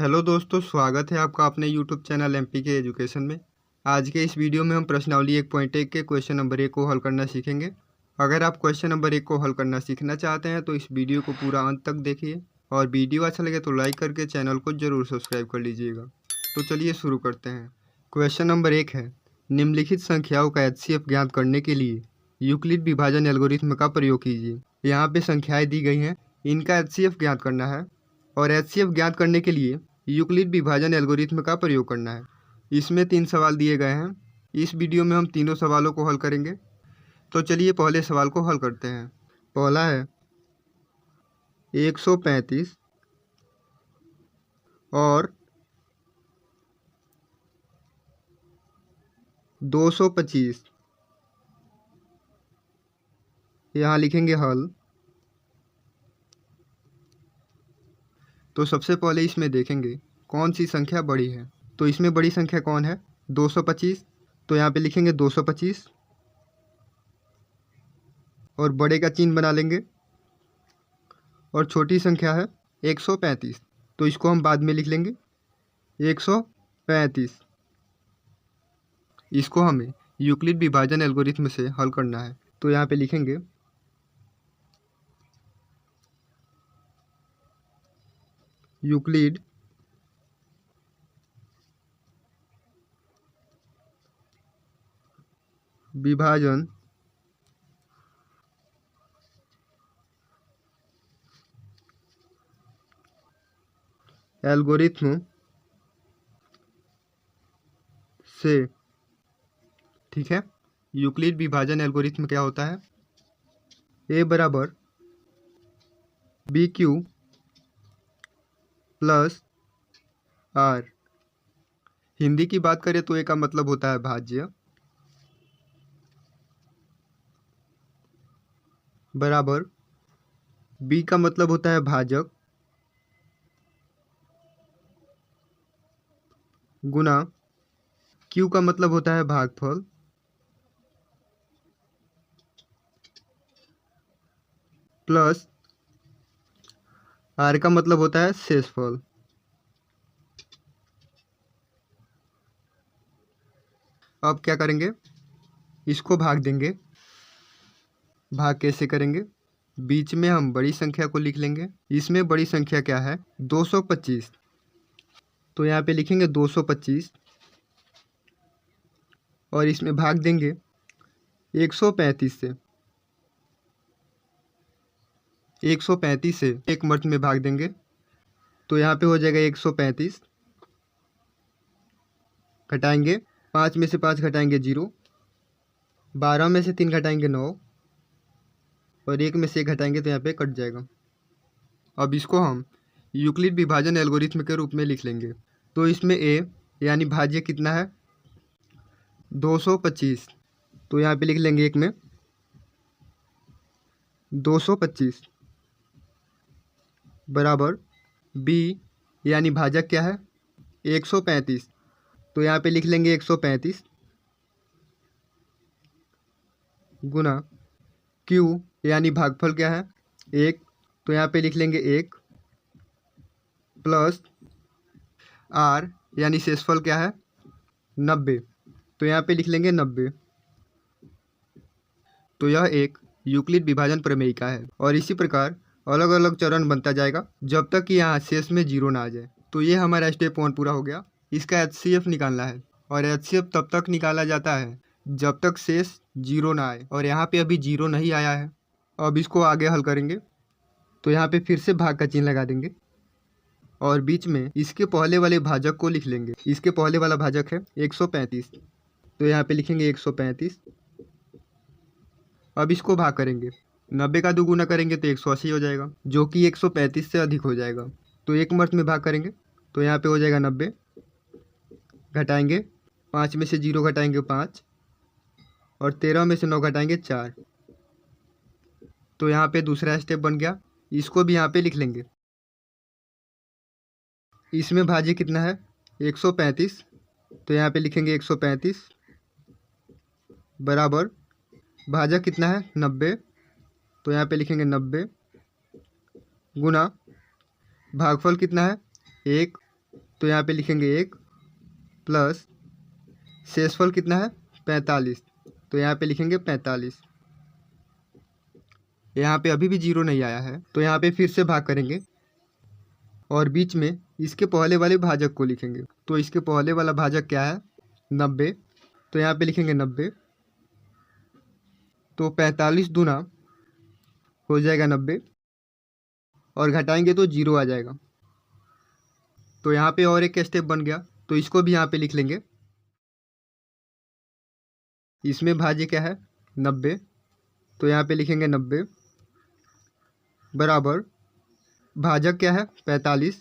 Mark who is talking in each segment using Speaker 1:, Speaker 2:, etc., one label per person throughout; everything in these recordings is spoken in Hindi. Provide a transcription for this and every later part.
Speaker 1: हेलो दोस्तों, स्वागत है आपका अपने यूट्यूब चैनल एमपी के एजुकेशन में। आज के इस वीडियो में हम प्रश्नावली 1.1 के क्वेश्चन नंबर 1 को हल करना सीखेंगे। अगर आप क्वेश्चन नंबर 1 को हल करना सीखना चाहते हैं तो इस वीडियो को पूरा अंत तक देखिए और वीडियो अच्छा लगे तो लाइक करके चैनल को ज़रूर सब्सक्राइब कर लीजिएगा। तो चलिए शुरू करते हैं। क्वेश्चन नंबर 1 है, निम्नलिखित संख्याओं का HCF ज्ञात करने के लिए यूक्लिड विभाजन एल्गोरिथ्म का प्रयोग कीजिए। यहाँ पे संख्याएँ दी गई हैं, इनका HCF ज्ञात करना है और HCF ज्ञात करने के लिए यूक्लिड विभाजन एल्गोरिथ्म का प्रयोग करना है। इसमें 3 सवाल दिए गए हैं। इस वीडियो में हम तीनों सवालों को हल करेंगे। तो चलिए पहले सवाल को हल करते हैं। पहला है 135 और 225। यहाँ लिखेंगे हल। तो सबसे पहले इसमें देखेंगे कौन सी संख्या बड़ी है। तो इसमें बड़ी संख्या कौन है? 225। तो यहाँ पे लिखेंगे 225 और बड़े का चिन्ह बना लेंगे। और छोटी संख्या है 135, तो इसको हम बाद में लिख लेंगे 135। इसको हमें यूक्लिड विभाजन एल्गोरिथ्म से हल करना है। तो यहाँ पे लिखेंगे यूक्लिड विभाजन एल्गोरिथ्म से, ठीक है। यूक्लिड विभाजन एल्गोरिथ्म क्या होता है? A बराबर BQ प्लस R। हिंदी की बात करें तो A का मतलब होता है भाज्य, बराबर B का मतलब होता है भाजक, गुना Q का मतलब होता है भागफल, प्लस R का मतलब होता है शेषफल। अब क्या करेंगे? इसको भाग देंगे। भाग कैसे करेंगे? बीच में हम बड़ी संख्या को लिख लेंगे। इसमें बड़ी संख्या क्या है? 225। तो यहाँ पे लिखेंगे 225 और इसमें भाग देंगे 135 से। 135 से एक मर्त में भाग देंगे तो यहाँ पे हो जाएगा 135। घटाएंगे, 5 में से 5 घटाएंगे 0, 12 में से 3 घटाएंगे 9 और 1 में से 1 घटाएंगे तो यहाँ पे कट जाएगा। अब इसको हम यूक्लिड विभाजन एल्गोरिथ्म के रूप में लिख लेंगे। तो इसमें A यानी भाज्य कितना है? 225। तो यहाँ पे लिख लेंगे 1 में 225 बराबर B यानी भाजक क्या है? 135। तो यहाँ पे लिख लेंगे 135 गुना Q यानी भागफल क्या है? 1। तो यहाँ पे लिख लेंगे 1 प्लस R यानी शेषफल क्या है? 90। तो यहाँ पे लिख लेंगे 90। तो यह एक यूक्लिड विभाजन प्रमेयिका है और इसी प्रकार अलग अलग चरण बनता जाएगा जब तक कि यहाँ शेष में 0 ना आ जाए। तो ये हमारा स्टेप 1 पूरा हो गया। इसका HCF निकालना है और HCF तब तक निकाला जाता है जब तक शेष 0 ना आए और यहाँ पे अभी 0 नहीं आया है। अब इसको आगे हल करेंगे। तो यहाँ पे फिर से भाग का चिन्ह लगा देंगे और बीच में इसके पहले वाले भाजक को लिख लेंगे। इसके पहले वाला भाजक है 135। तो यहाँ पे लिखेंगे 135। अब इसको भाग करेंगे, 90 का दुगुना करेंगे तो 180 हो जाएगा, जो कि 135 से अधिक हो जाएगा। तो एक मर्त में भाग करेंगे तो यहाँ पे हो जाएगा 90। घटाएंगे, 5 में से 0 घटाएंगे 5 और 13 में से 9 घटाएंगे 4। तो यहाँ पे दूसरा स्टेप बन गया। इसको भी यहाँ पे लिख लेंगे। इसमें भाज्य कितना है? 135। तो यहाँ पे लिखेंगे 135 बराबर भाजक कितना है? 90। तो यहाँ पे लिखेंगे 90 गुना भागफल कितना है? 1 तो यहाँ पे लिखेंगे 1 प्लस शेषफल कितना है 45, तो यहाँ पे लिखेंगे 45। यहाँ पे अभी भी 0 नहीं आया है, तो यहाँ पे फिर से भाग करेंगे और बीच में इसके पहले वाले भाजक को लिखेंगे। तो इसके पहले वाला भाजक क्या है 90, तो यहाँ पे लिखेंगे 90। तो 45 दूना हो जाएगा 90 और घटाएंगे तो 0 आ जाएगा। तो यहाँ पे और एक स्टेप बन गया, तो इसको भी यहाँ पे लिख लेंगे। इसमें भाज्य क्या है 90, तो यहाँ पे लिखेंगे 90 बराबर भाजक क्या है 45,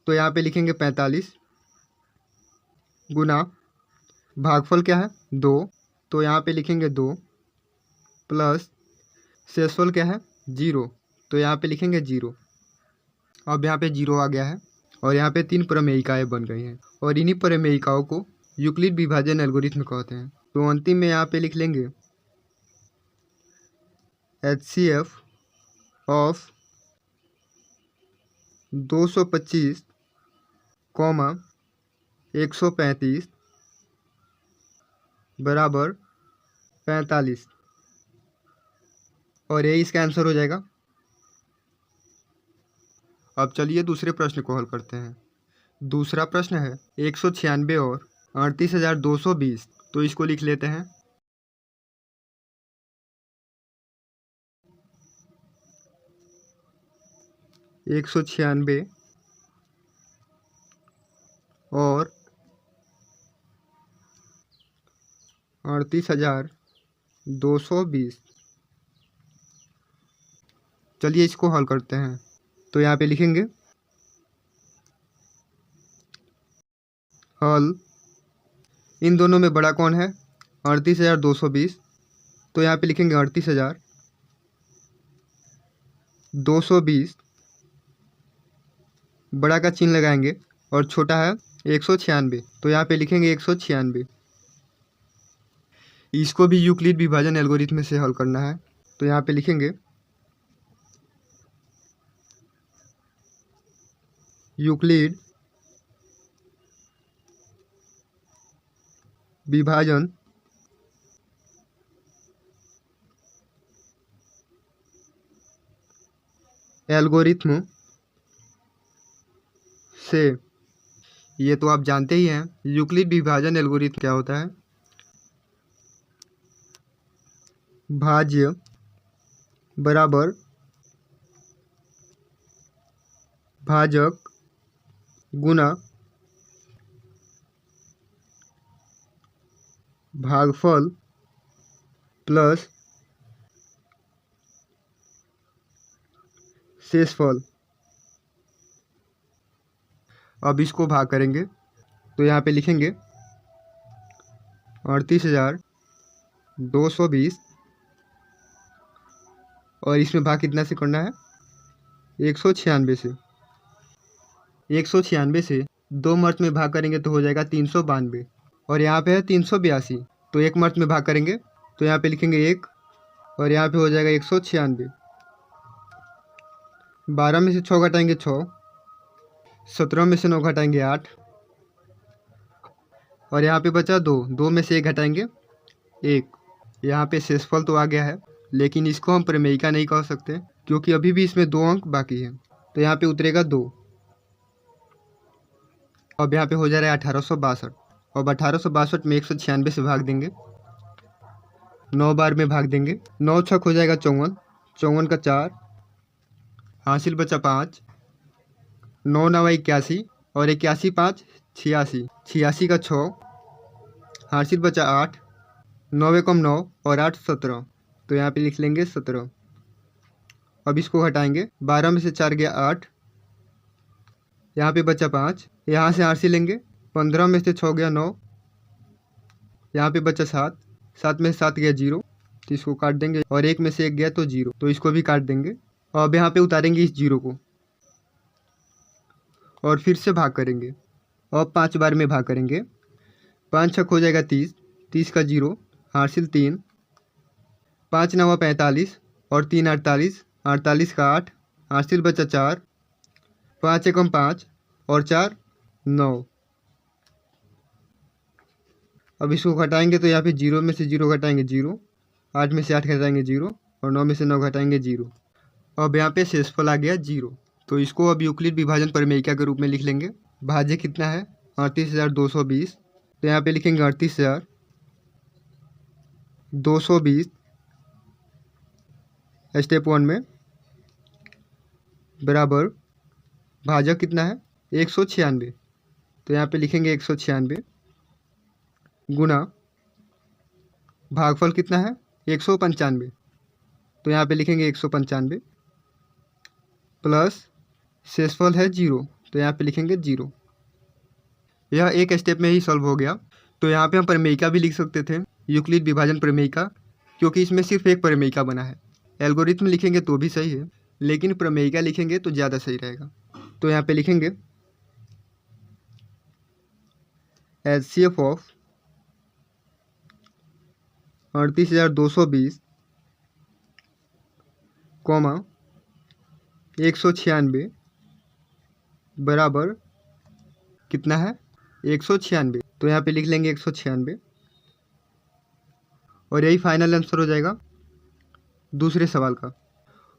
Speaker 1: तो यहाँ पे लिखेंगे 45 गुना भागफल क्या है 2, तो यहाँ पे लिखेंगे 2 प्लस शेषफल क्या है 0, तो यहाँ पे लिखेंगे 0। अब यहाँ पे 0 आ गया है और यहाँ पे 3 प्रमेयिकाएँ बन गई हैं और इन्हीं प्रमेयिकाओं को यूक्लिड विभाजन एल्गोरिथ्म कहते हैं। तो अंतिम में यहाँ पे लिख लेंगे HCF ऑफ 225, 135 बराबर 45 और यही इसका आंसर हो जाएगा। अब चलिए दूसरे प्रश्न को हल करते हैं। दूसरा प्रश्न है 196 और 38,220, तो इसको लिख लेते हैं। एक 196 और 38,220, चलिए इसको हल करते हैं। तो यहाँ पे लिखेंगे हल, इन दोनों में बड़ा कौन है 38,220, तो यहाँ पे लिखेंगे 38,220 बड़ा का चिन्ह लगाएंगे और छोटा है 196, तो यहाँ पे लिखेंगे 196। इसको भी यूक्लिड विभाजन एल्गोरिथ्म से हल करना है, तो यहाँ पे लिखेंगे यूक्लिड विभाजन एल्गोरिथ्म से, ये तो आप जानते ही हैं यूक्लिड विभाजन एल्गोरिथ्म क्या होता है। भाज्य बराबर भाजक गुना भागफल प्लस शेषफल। अब इसको भाग करेंगे, तो यहाँ पे लिखेंगे 38,220 और इसमें भाग कितना से करना है 196 से। 196 से 2 मर्त में भाग करेंगे तो हो जाएगा 392 और यहाँ पे है 382, तो 1 मर्त में भाग करेंगे तो यहाँ पे लिखेंगे 1 और यहाँ पे हो जाएगा 196। 12 में से 6 घटाएंगे 6, 17 में से 9 घटाएंगे 8 और यहाँ पे बचा 2, 2 में से 1 घटाएंगे 1। यहाँ पे शेषफल तो आ गया है, लेकिन इसको हम प्रमेयिका नहीं कह सकते क्योंकि अभी भी इसमें 2 अंक बाकी हैं, तो यहाँ पे उतरेगा 2। अब यहाँ पे हो जा रहा है 1862। अब 1862 में 196 से भाग देंगे, 9 बार में भाग देंगे, 9 छक हो जाएगा 54, 54 का 4, हासिल बचा 5, 9 9 81 और 81 5 86, 86 का 6, हासिल बचा 8, 9 कम 9 और 8 17, तो यहाँ पे लिख लेंगे 17। अब इसको हटाएंगे, 12 में से 4 गया 8, यहाँ पे बचा 5, यहाँ से आरसी लेंगे, 15 में से 6 गया 9, यहाँ पे बचा 7, 7 में से 7 गया 0, तो इसको काट देंगे और 1 में से 1 गया तो 0, तो इसको भी काट देंगे। अब यहाँ पे उतारेंगे इस 0 को और फिर से भाग करेंगे। अब 5 बार में भाग करेंगे, 5 छक हो जाएगा 30, 30 का 0, हासिल 3, 5 9 45 और 3 48, 48 का 8, हासिल बचा 4, 5 एकम 5 और 4 9। अब इसको घटाएंगे तो यहाँ पे 0 में से 0 घटाएंगे 0, 8 में से 8 घटाएंगे 0 और 9 में से 9 घटाएंगे 0। अब यहाँ पे शेषफल आ गया 0। तो इसको अब यूक्लिड विभाजन प्रमेयिका के रूप में लिख लेंगे। भाज्य कितना है 38,220, तो यहाँ पे लिखेंगे 38,220 स्टेप 1 में, बराबर भाजक कितना है 196, तो यहाँ पे लिखेंगे 196 गुना भागफल कितना है 195, तो यहाँ पे लिखेंगे 195 प्लस शेषफल है 0, तो यहाँ पे लिखेंगे 0। यह एक स्टेप में ही सॉल्व हो गया। तो यहाँ पे हम प्रमेयिका भी लिख सकते थे, यूक्लिड विभाजन प्रमेयिका, क्योंकि इसमें सिर्फ एक प्रमेयिका बना है। एल्गोरिथम लिखेंगे तो भी सही है, लेकिन प्रमेयिका लिखेंगे तो ज़्यादा सही रहेगा। तो यहाँ पे लिखेंगे HCF ऑफ 38,220 कॉमा 196 बराबर कितना है 196, तो यहाँ पे लिख लेंगे 196 और यही फाइनल आंसर हो जाएगा दूसरे सवाल का।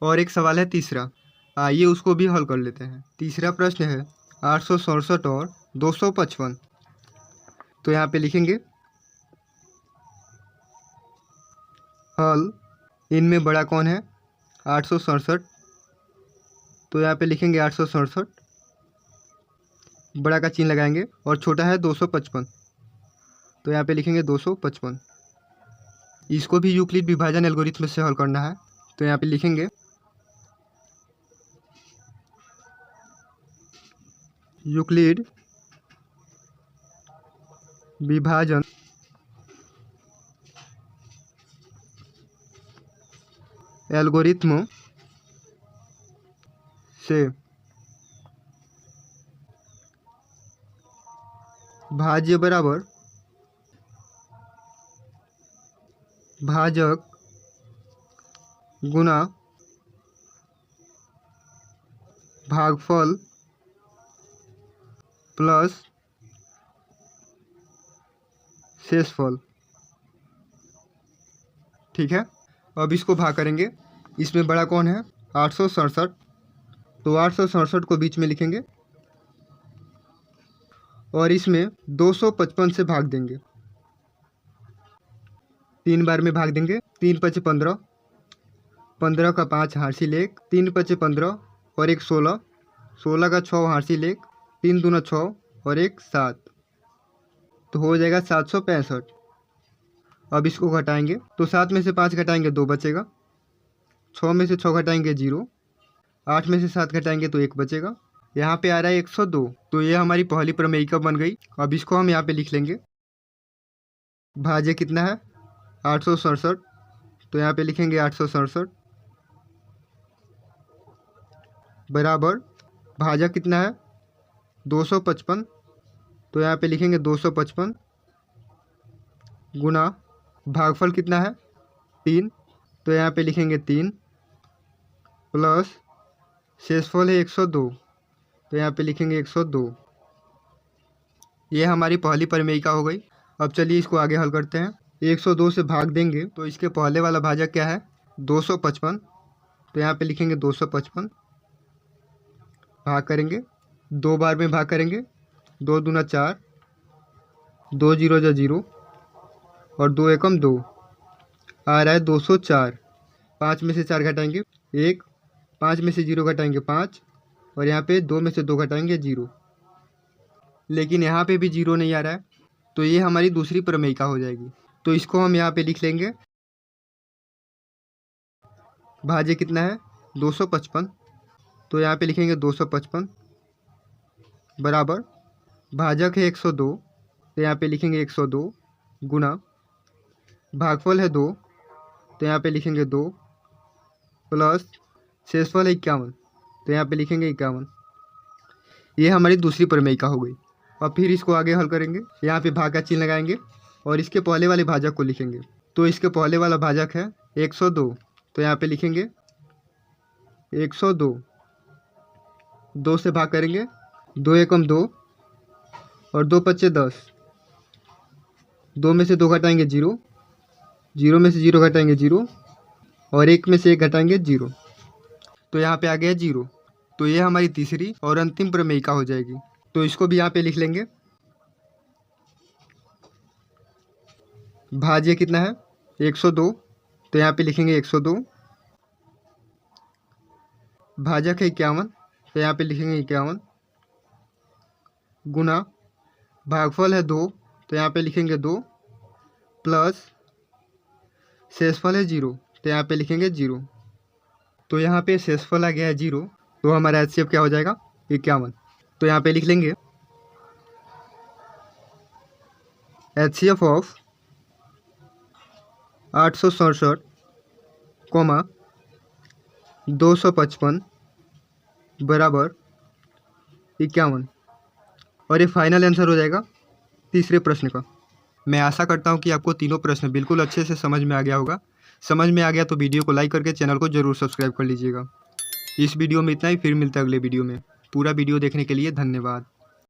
Speaker 1: और एक सवाल है तीसरा, आइए उसको भी हल कर लेते हैं। तीसरा प्रश्न है 867 और 255, तो यहाँ पे लिखेंगे हल, इनमें बड़ा कौन है 867, तो यहाँ पे लिखेंगे 867, बड़ा का चिन्ह लगाएंगे, और छोटा है 255, तो यहाँ पे लिखेंगे 255। इसको भी यूक्लिड विभाजन एल्गोरिथम से हल करना है, तो यहाँ पे लिखेंगे यूक्लिड विभाजन एल्गोरिथम से भाज्य बराबर भाजक गुना भागफल प्लस शेषफल। ठीक है, अब इसको भाग करेंगे। इसमें बड़ा कौन है 867, तो 867 को बीच में लिखेंगे और इसमें 255 से भाग देंगे, 3 बार में भाग देंगे। 3 पचे 15, 15 का 5 हासिल 1, 3 पचे 15 और 1 16, 16 का 6 हासिल 1, 3 दूना 6 और 1 7, तो हो जाएगा 765। अब इसको घटाएंगे तो 7 में से 5 घटाएंगे 2 बचेगा, 6 में से 6 घटाएंगे 0, 8 में से 7 घटाएंगे तो 1 बचेगा। यहाँ पे आ रहा है 102, तो ये हमारी पहली प्रमेयिका बन गई। अब इसको हम यहाँ पे लिख लेंगे। भाज्य कितना है 867, तो यहाँ पे लिखेंगे 867 बराबर भाजक कितना है 255, तो यहाँ पे लिखेंगे 255 गुना भागफल कितना है 3, तो यहाँ पे लिखेंगे 3 प्लस शेषफल है 102, तो यहाँ पे लिखेंगे 102। ये हमारी पहली प्रमेयिका हो गई। अब चलिए इसको आगे हल करते हैं। 102 से भाग देंगे तो इसके पहले वाला भाजक क्या है 255, तो यहाँ पे लिखेंगे 255, भाग करेंगे 2 बार में भाग करेंगे, 2 दूना 4, 2 जीरो जा 0 और 2 एकम 2, आ रहा है 204। 5 में से 4 घटाएंगे 1, 5 में से 0 घटाएंगे 5 और यहाँ पे 2 में से 2 घटाएंगे 0, लेकिन यहाँ पे भी 0 नहीं आ रहा है, तो ये हमारी दूसरी प्रमेयिका हो जाएगी। तो इसको हम यहाँ पे लिख लेंगे। भाज्य कितना है 255, तो यहाँ पे लिखेंगे 255 बराबर भाजक है 102, तो यहाँ पे लिखेंगे 102 गुना भागफल है 2, तो यहाँ पे लिखेंगे 2 प्लस शेषफल है 51, तो यहाँ पे लिखेंगे 51। ये हमारी दूसरी प्रमेयिका हो गई। अब फिर इसको आगे हल करेंगे। यहाँ पे भाग का चिन्ह लगाएंगे और इसके पहले वाले भाजक को लिखेंगे। तो इसके पहले वाला भाजक है 102, तो यहाँ पे लिखेंगे 102, 2 से भाग करेंगे, 2 एकम 2, और 2 पच्चे 10, 2 में से 2 घटाएंगे 0, 0 में से 0 घटाएंगे 0 और 1 में से 1 घटाएंगे 0। तो यहाँ पे आ गया 0। तो ये हमारी तीसरी और अंतिम प्रमेयिका हो जाएगी। तो इसको भी यहाँ पे लिख लेंगे। भाज्य कितना है 102, तो यहाँ पे लिखेंगे 102। भाजक है 51, तो यहाँ पे लिखेंगे 51। गुना भागफल है 2, तो यहाँ पे लिखेंगे 2, प्लस शेषफल है 0, तो यहाँ पे लिखेंगे 0। तो यहाँ पे शेषफल आ गया है 0, तो हमारा HCF क्या हो जाएगा 51। तो यहाँ पे लिख लेंगे HCF ऑफ 867, 255 बराबर 51। और ये फाइनल आंसर हो जाएगा तीसरे प्रश्न का। मैं आशा करता हूँ कि आपको तीनों प्रश्न बिल्कुल अच्छे से समझ में आ गया होगा। समझ में आ गया तो वीडियो को लाइक करके चैनल को ज़रूर सब्सक्राइब कर लीजिएगा। इस वीडियो में इतना ही, फिर मिलता है अगले वीडियो में। पूरा वीडियो देखने के लिए धन्यवाद।